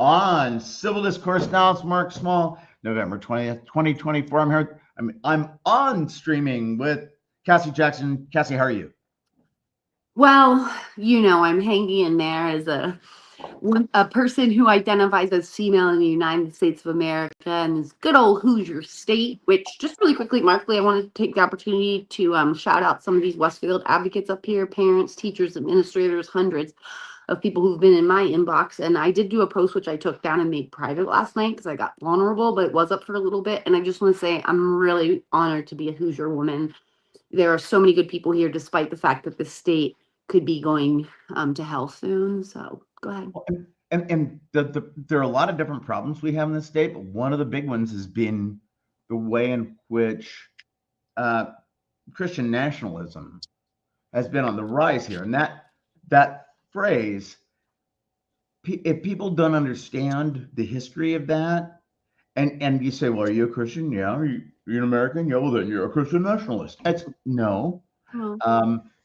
on Civil Discourse. Now it's Mark Small, November 20th, 2024. I'm here. I'm on streaming with Cassie Jackson. Cassie, how are you? Well, I'm hanging in there as a person who identifies as female in the United States of America and this good old Hoosier state, which just really quickly, Markley, I wanted to take the opportunity to shout out some of these Westfield advocates up here, parents, teachers, administrators, hundreds of people who've been in my inbox. And I did do a post, which I took down and made private last night because I got vulnerable, but it was up for a little bit. And I just want to say I'm really honored to be a Hoosier woman. There are so many good people here, despite the fact that the state could be going to hell soon. So go ahead. And there are a lot of different problems we have in the state, but one of the big ones has been the way in which Christian nationalism has been on the rise here. And that phrase, if people don't understand the history of that, and you say, well, are you a Christian? Yeah. Are you an American? Yeah. Well, then you're a Christian nationalist. No.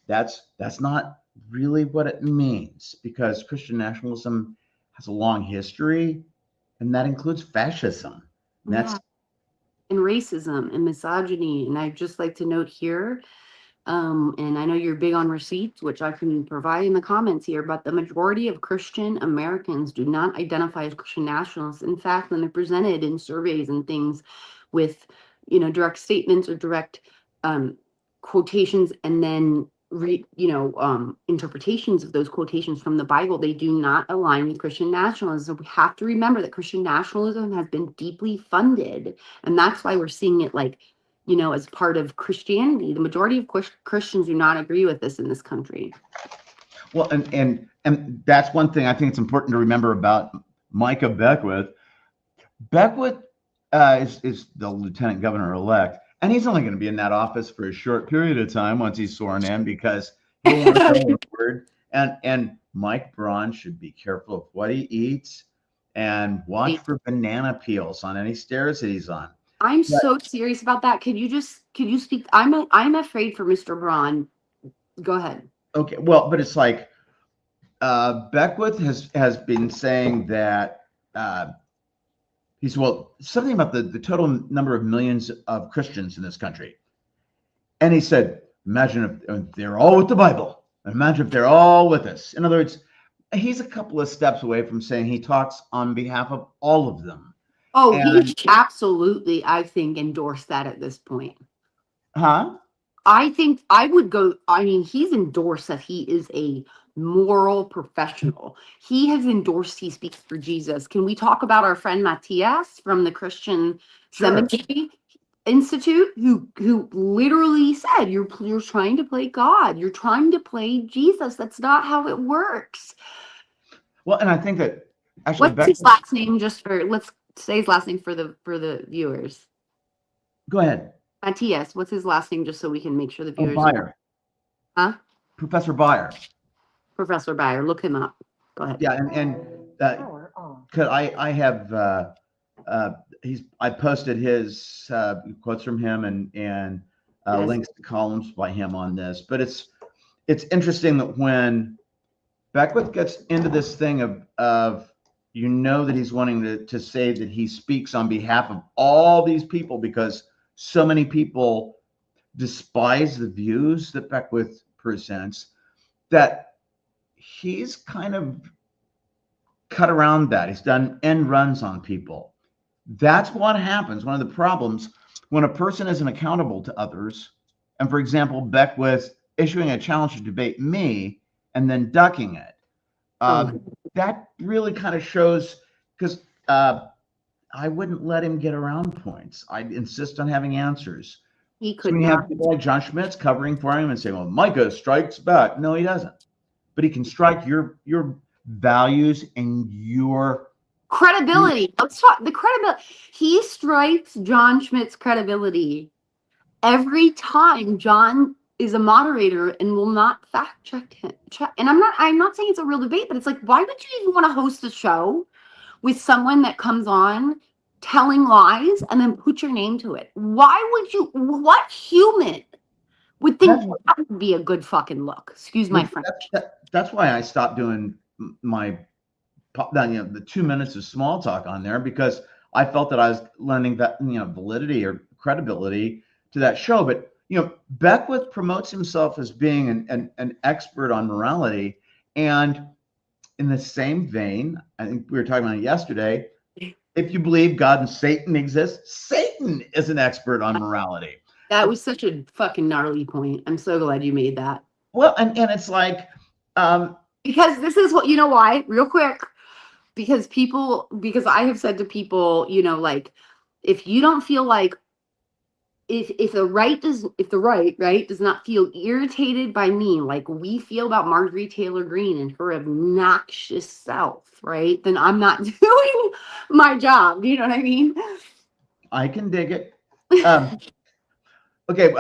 That's not really what it means, because Christian nationalism has a long history, and that includes fascism. And racism and misogyny. And I'd just like to note here, and I know you're big on receipts, which I can provide in the comments here, but the majority of Christian Americans do not identify as Christian nationalists. In fact, when they're presented in surveys and things with, direct statements or direct quotations and then interpretations of those quotations from the Bible, they do not align with Christian nationalism. So we have to remember that Christian nationalism has been deeply funded, and that's why we're seeing it as part of Christianity. The majority of Christians do not agree with this in this country. Well, and that's one thing I think it's important to remember about Micah Beckwith. Beckwith is the lieutenant governor-elect, and he's only going to be in that office for a short period of time once he's sworn in, because he'll want to go word. And Mike Braun should be careful of what he eats and watch for banana peels on any stairs that he's on. I'm so serious about that. Could you speak? I'm afraid for Mr. Braun. Go ahead. Okay. Well, but it's like Beckwith has been saying that something about the total number of millions of Christians in this country. And he said, imagine if they're all with the Bible. Imagine if they're all with us. In other words, he's a couple of steps away from saying he talks on behalf of all of them. Oh, he absolutely, I think, endorsed that at this point. Huh? I think I would go, he's endorsed that he is a moral professional. He has endorsed he speaks for Jesus. Can we talk about our friend Matthias from the Christian Cemetery Institute, who literally said, you're trying to play God. You're trying to play Jesus. That's not how it works. Well, and I think that actually, what's his last name? Let's say his last name for the viewers. Go ahead. Matthias, what's his last name, just so we can make sure the viewers Beyer. Huh? Professor Beyer. Professor Beyer, look him up. Go ahead. Yeah, and cause I have I posted his quotes from him and links to columns by him on this. But it's interesting that when Beckwith gets into this thing of that he's wanting to say that he speaks on behalf of all these people, because so many people despise the views that Beckwith presents, that he's kind of cut around that. He's done end runs on people. That's what happens. One of the problems when a person isn't accountable to others, and for example, Beckwith issuing a challenge to debate me and then ducking it. That really kind of shows, because I wouldn't let him get around points. I'd insist on having answers. He could not. Have people like John Schmitz covering for him and saying, well, Micah strikes back. No, he doesn't. But he can strike your values and your credibility. Let's talk the credibility. He strikes John Schmidt's credibility every time John is a moderator and will not fact check him. And I'm not saying it's a real debate, but it's like, why would you even want to host a show with someone that comes on telling lies and then put your name to it? Why would you? What human would think that would be a good fucking look? Excuse my French. That's why I stopped doing my the 2 minutes of small talk on there because I felt that I was learning that, validity or credibility to that show. But, Beckwith promotes himself as being an expert on morality. And in the same vein, I think we were talking about it yesterday, if you believe God and Satan exists, Satan is an expert on morality. That was such a fucking gnarly point. I'm so glad you made that. Well, and it's like, because this is what, why, real quick, because I have said to people, like, if you don't feel like, if the right does not feel irritated by me like we feel about Marjorie Taylor Greene and her obnoxious self, right, then I'm not doing my job. You know what I mean? I can dig it. Okay,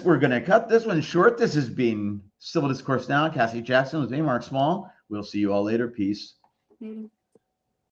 we're gonna cut this one short. This has been Civil Discourse Now. Cassie Jackson with me, Mark Small. We'll see you all later. Peace.